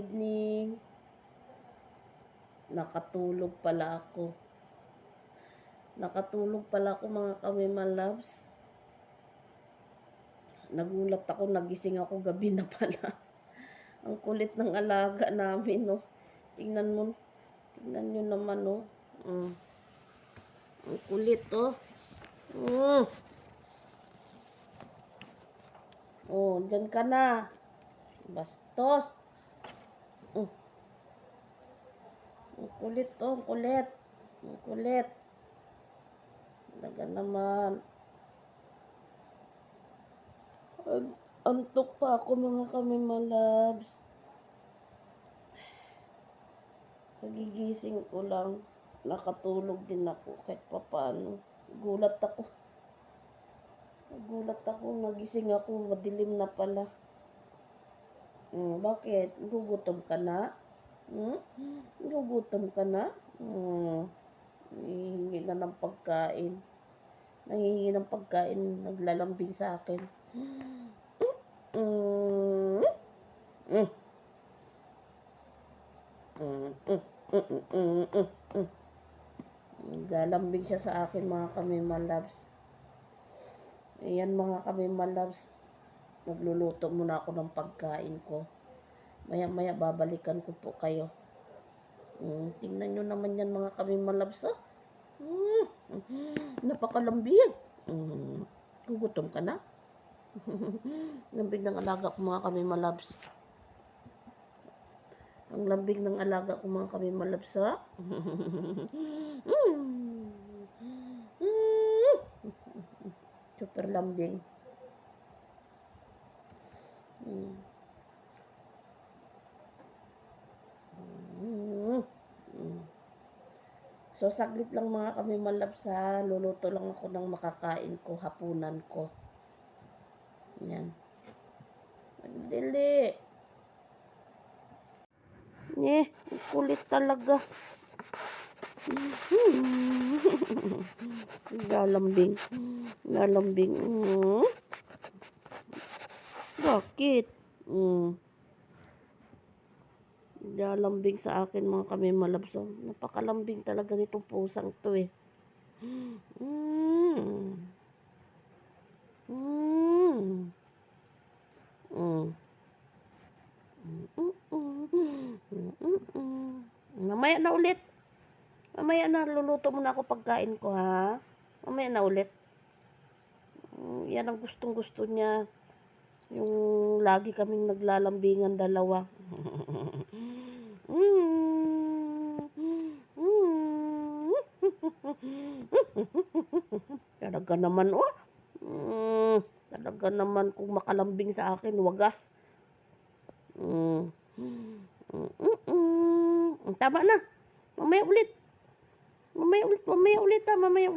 evening. Nakatulog pala ako. Mga kami loves. Nagulat ako, nagising ako gabi na pala. Ang kulit ng alaga namin, no. Tingnan nyo naman, no. Ang kulit, oh. Oh, dyan ka na. Bastos. Ang kulit, oh. Ang kulit. Talaga naman. Antok pa ako, mga kami loves. Kagigising ko lang. Nakatulog din ako kahit papaano. Gulat ako. Nagising ako, madilim na pala. Bakit? Gugutom ka na? Gugutom ka na? Hihingi na ng pagkain. Nangihingi ng pagkain, naglalambing sa akin. Naglalambing siya sa akin, mga kami loves. Ayan, mga kami loves. Nagluluto muna ako ng pagkain ko. Maya-maya babalikan ko po kayo. Tingnan nyo naman yan, mga kami loves. Napakalambing. Gugutom ka na? Lambing ng alaga ko, mga kami loves. Ang lambing ng alaga ko, mga kami loves, ha? Super lambing. So, saglit lang, mga kami loves, ha. Luluto lang ako ng makakain ko, hapunan ko. Yan. Magdili. Ang kulit talaga. Lalambing. Bakit? Lalambing sa akin, mga kami loves. Napakalambing talaga nitong pusang to, eh. Mamaya na ulit. Mamaya na, luluto muna ako pagkain ko, ha. Mamaya na ulit. Yan ang gustong-gusto niya. Yung lagi kaming naglalambingan dalawa. Talaga naman, oh. Talaga naman, kung makalambing sa akin, wagas. Tama na. Mamaya ulit, ha. Mamaya.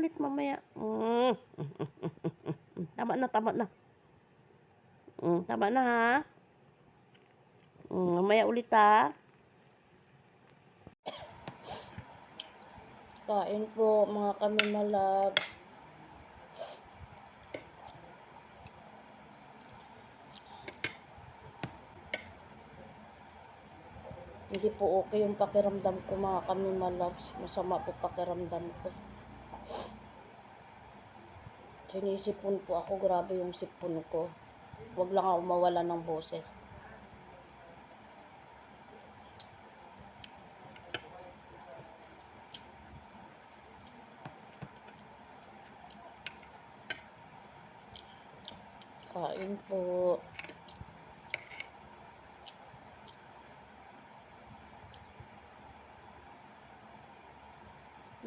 Tama na. Tama na, ha. Mamaya ulit, ha. Kain po, mga kami loves. Hindi po okay yung pakiramdam ko, mga kami loves. Masama po pakiramdam ko. Sinisipon po ako, grabe yung sipon ko. Huwag lang ako mawala ng boses. Kain po.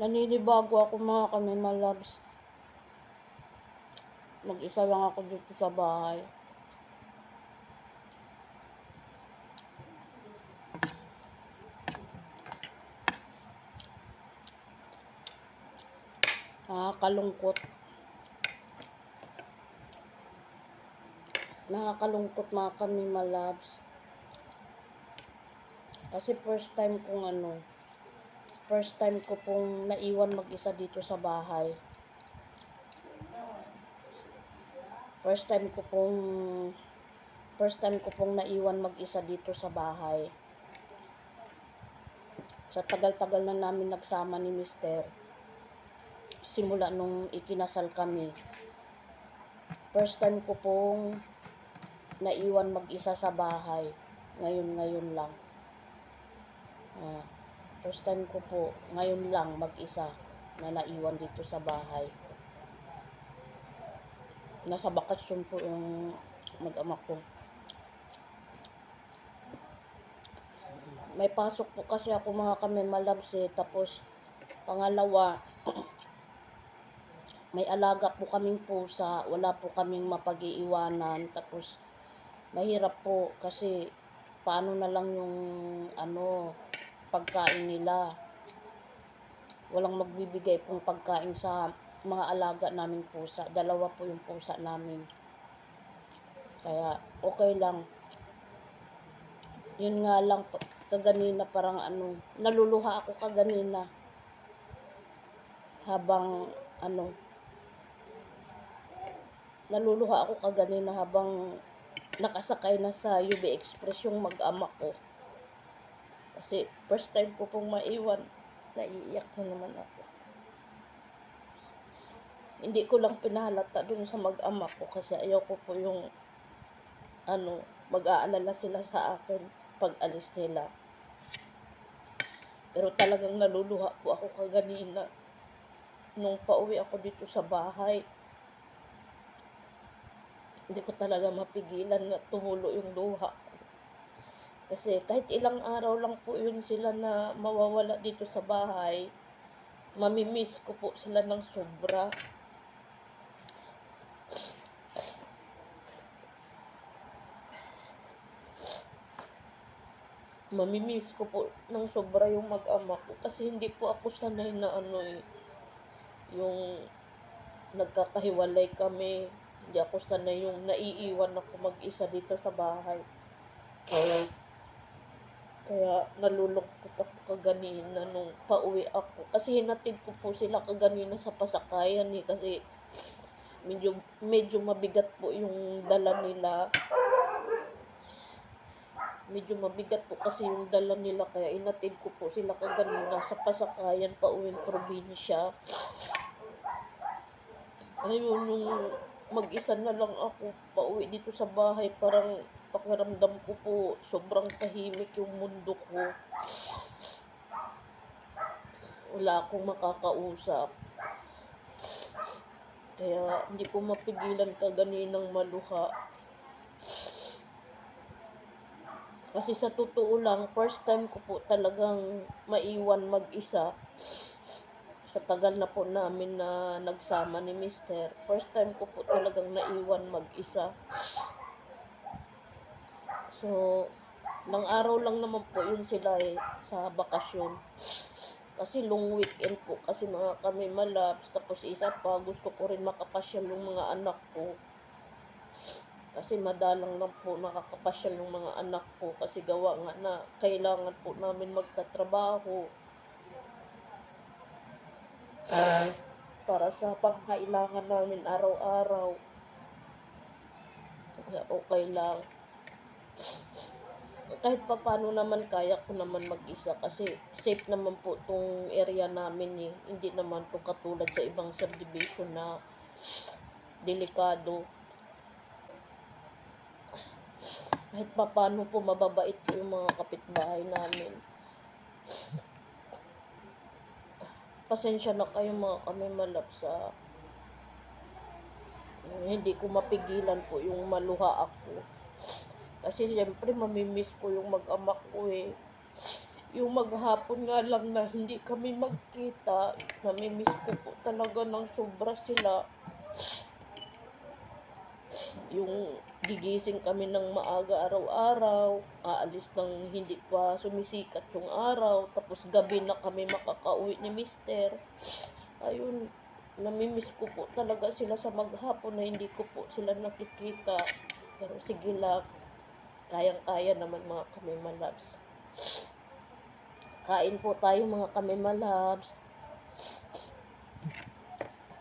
Naninibago ako, mga kami loves. Mag-isa lang ako dito sa bahay. Nakakalungkot, mga kami loves. Kasi first time ko pong naiwan mag-isa dito sa bahay. First time ko pong naiwan mag-isa dito sa bahay. Sa tagal-tagal na namin nagsama ni Mister, simula nung ikinasal kami, first time ko pong naiwan mag-isa sa bahay. Ngayon lang. First time ko po, ngayon lang mag-isa na naiwan dito sa bahay. Nasa bakasyon po yung mag-ama ko. May pasok po kasi ako mga kamimalabs tapos pangalawa, may alaga po kaming pusa, wala po kaming mapag-iiwanan. Tapos mahirap po kasi paano na lang yung pagkain nila. Walang magbibigay pong pagkain sa mga alaga naming pusa. Dalawa po yung pusa namin. Kaya okay lang. Yun nga lang po, kaganina parang naluluha ako kaganina. Naluluha ako kaganina habang nakasakay na sa UB Express yung mag-ama ko. Kasi first time ko pong maiwan, naiiyak na naman ako. Hindi ko lang pinahalata dun sa mag-ama ko kasi ayaw ko po yung mag-aalala sila sa akin pag alis nila. Pero talagang naluluha po ako kaganina nung pauwi ako dito sa bahay. Hindi ko talaga mapigilan na tumulo yung luha ko. Kasi kahit ilang araw lang po yun sila na mawawala dito sa bahay, mamimiss ko po sila ng sobra. Mamimiss ko po ng sobra yung mag-ama ko kasi hindi po ako sanay na yung nagkakahiwalay kami. Hindi ako sanay yung naiiwan ako mag-isa dito sa bahay. Kaya nalulungkot ako kaganina nung pauwi ako. Kasi hinatid ko po sila kaganina sa pasakayan kasi medyo mabigat po yung dala nila. Medyo mabigat po kasi yung dala nila kaya inatid ko po sila kaganina sa pasakayan pauwing probinsya. Ngayon nung mag-isa na lang ako pauwi dito sa bahay, parang pakiramdam ko po sobrang tahimik yung mundo ko. Wala akong makakausap. Kaya hindi ko mapigilan kaganinang maluha. Kasi sa totoo lang, first time ko po talagang maiwan mag-isa. Sa tagal na po namin na nagsama ni Mister, first time ko po talagang naiwan mag-isa. So, ng araw lang naman po yun sila sa bakasyon. Kasi long weekend po kasi mga kami malabs. Tapos isa pa, gusto ko rin makapasyal yung mga anak ko. Kasi madalang lang po nakakapasyal ng mga anak ko kasi gawa nga na kailangan po namin magtatrabaho para sa pangkailangan namin araw-araw. Kaya okay lang. Kahit pa paano naman kaya ko naman mag-isa kasi safe naman po tong area namin Hindi naman to katulad sa ibang subdivision na delikado. Kahit pa paano po mababait yung mga kapitbahay namin. Pasensya na kayo mga kami malap sa hindi ko mapigilan po yung maluha ako. Kasi siyempre mamimiss ko yung mag-ama ko Yung maghapon nga lang na hindi kami magkita, namimiss ko po talaga ng sobra sila. Yung gigising kami ng maaga araw-araw, aalis ng hindi pa sumisikat yung araw, tapos gabi na kami makakauwi ni Mister. Ayun, namimiss ko po talaga sila sa maghapon na hindi ko po sila nakikita. Pero sige lang, kayang-kaya naman mga kami malabs. Kain po tayo mga kami malabs.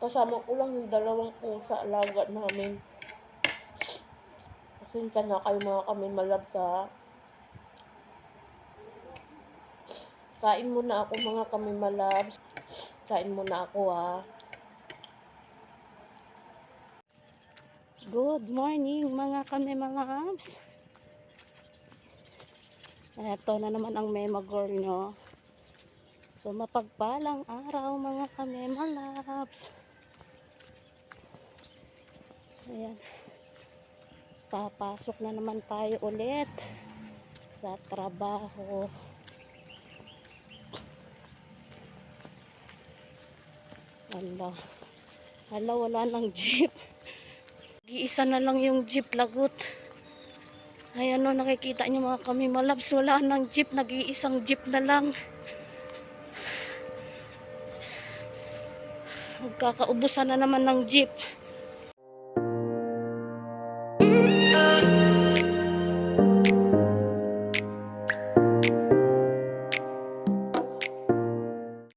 Kasama ko lang yung 2 pusa alaga namin. Pasensya na kayo mga kami malabs Kain muna ako mga kami malabs. Kain muna ako Good morning mga kami malabs. Ito na naman ang memagor nyo. So mapagpalang araw mga kami malabs. Ayan. Papasok na naman tayo ulit sa trabaho. Hala, wala nang jeep. Iisa na lang yung jeep, lagot. Ayan o, nakikita nyo mga kami malabs, wala nang jeep, nag-iisang jeep na lang. Magkakaubusan na naman ng jeep.